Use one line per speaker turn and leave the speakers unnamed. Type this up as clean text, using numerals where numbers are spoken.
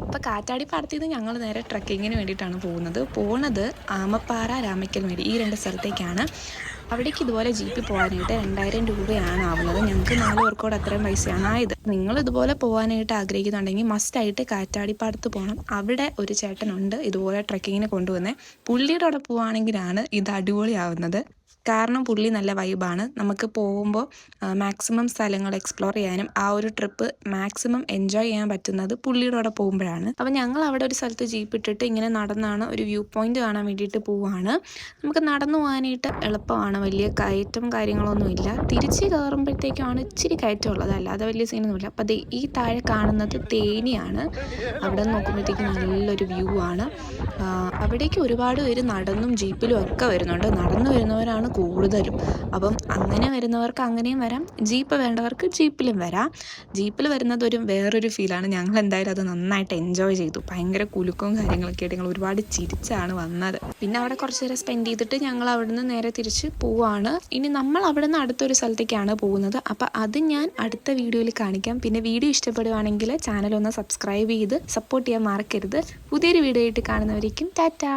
അപ്പോൾ കാറ്റാടിപ്പാടത്തിൽ നിന്ന് ഞങ്ങൾ നേരെ ട്രക്കിങ്ങിന് വേണ്ടിയിട്ടാണ് പോകുന്നത് ആമപ്പാറ രാമക്കൽമേട് ഈ 2 സ്ഥലത്തേക്കാണ്. അവിടേക്ക് ഇതുപോലെ ജീപ്പിൽ പോകാനായിട്ട് 2000 രൂപയാണ് ആവുന്നത്. ഞങ്ങൾക്ക് 4 പേർക്കൂടെ അത്രയും പൈസയാണ് ആയത്. നിങ്ങൾ ഇതുപോലെ പോകാനായിട്ട് ആഗ്രഹിക്കുന്നുണ്ടെങ്കിൽ മസ്റ്റായിട്ട് കാറ്റാടിപ്പാടത്ത് പോകണം. അവിടെ ഒരു ചേട്ടനുണ്ട് ഇതുപോലെ ട്രക്കിങ്ങിന് കൊണ്ടുവന്നത്. പുള്ളിയുടെ അവിടെ പോവുകയാണെങ്കിലാണ് ഇത് അടിപൊളിയാവുന്നത്. കാരണം പുള്ളി നല്ല വൈബാണ്. നമുക്ക് പോകുമ്പോൾ മാക്സിമം സ്ഥലങ്ങൾ എക്സ്പ്ലോർ ചെയ്യാനും ആ ഒരു ട്രിപ്പ് മാക്സിമം എൻജോയ് ചെയ്യാൻ പറ്റുന്നത് പുള്ളിയുടെ അവിടെ പോകുമ്പോഴാണ്. അപ്പോൾ ഞങ്ങൾ അവിടെ ഒരു സ്ഥലത്ത് ജീപ്പ് ഇട്ടിട്ട് ഇങ്ങനെ നടന്നാണ് ഒരു വ്യൂ പോയിന്റ് കാണാൻ വേണ്ടിയിട്ട് പോവുകയാണ്. നമുക്ക് നടന്നു പോകാനായിട്ട് എളുപ്പമാണ്. വലിയ കയറ്റം കാര്യങ്ങളൊന്നുമില്ല. തിരിച്ച് കയറുമ്പോഴത്തേക്കാണ് ഇച്ചിരി കയറ്റമുള്ളത്, അല്ലാതെ വലിയ സീനൊന്നുമില്ല. അപ്പോൾ ഈ താഴെ കാണുന്നത് തേനിയാണ്. അവിടെ നോക്കുമ്പോഴത്തേക്ക് നല്ലൊരു വ്യൂ ആണ്. അവിടേക്ക് ഒരുപാട് പേര് നടന്നും ജീപ്പിലും ഒക്കെ വരുന്നുണ്ട്. നടന്നു വരുന്നവരാണ് കൂടുതലും. അപ്പം അങ്ങനെ വരുന്നവർക്ക് അങ്ങനെയും വരാം, ജീപ്പ് വേണ്ടവർക്ക് ജീപ്പിലും വരാം. ജീപ്പിൽ വരുന്നത് വേറൊരു ഫീലാണ്. ഞങ്ങൾ എന്തായാലും അത് നന്നായിട്ട് എൻജോയ് ചെയ്തു. ഭയങ്കര കുലുക്കവും കാര്യങ്ങളൊക്കെ ആയിട്ട് ഞങ്ങൾ ഒരുപാട് ചിരിച്ചാണ് വന്നത്. പിന്നെ അവിടെ കുറച്ച് നേരം സ്പെൻഡ് ചെയ്തിട്ട് ഞങ്ങൾ അവിടുന്ന് നേരെ തിരിച്ച് പോവാണ്. ഇനി നമ്മൾ അവിടുന്ന് അടുത്തൊരു സ്ഥലത്തേക്കാണ് പോകുന്നത്. അപ്പോൾ അത് ഞാൻ അടുത്ത വീഡിയോയിൽ കാണിക്കാം. പിന്നെ വീഡിയോ ഇഷ്ടപ്പെടുവാണെങ്കിൽ ചാനൽ ഒന്ന് സബ്സ്ക്രൈബ് ചെയ്ത് സപ്പോർട്ട് ചെയ്യാൻ മറക്കരുത്. പുതിയൊരു വീഡിയോ ആയിട്ട് കാണുന്നവരേക്കും ടാറ്റാ.